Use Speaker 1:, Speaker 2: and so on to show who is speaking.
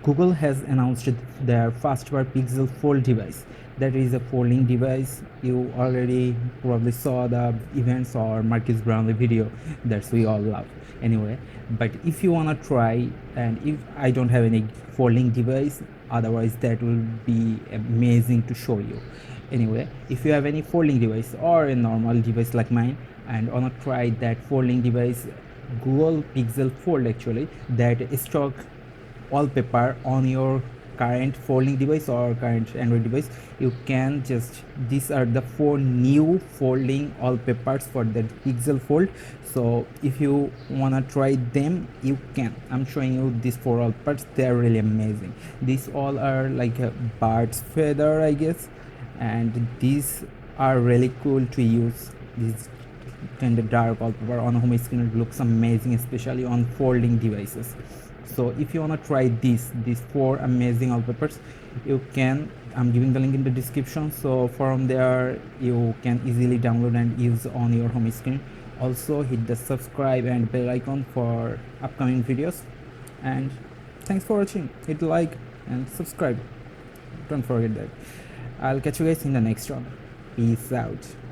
Speaker 1: Google has announced their fastbar Pixel Fold device. That is a folding device. You already probably saw the events or Marcus Brownlee video that we all love. Anyway, but if you wanna try, and if I don't have any folding device, otherwise that will be amazing to show you. Anyway, if you have any folding device or a normal device like mine and wanna try that folding device, Google Pixel Fold actually, that stock wallpaper on your current folding device or current Android device, you can just, these are the 4 new folding wallpapers for the Pixel Fold. So if you wanna try them, you can. I'm showing you these 4 wallpapers. They're really amazing. These all are like a bird's feather, I guess, and these are really cool to use. These kind of dark wallpaper on home screen, it looks amazing, especially on folding devices. So if you want to try these 4 amazing wallpapers, you can. I'm giving the link in the description, so from there you can easily download and use on your home screen. Also hit the subscribe and bell icon for upcoming videos, and thanks for watching. Hit like and subscribe, don't forget that. I'll catch you guys in the next one. Peace out.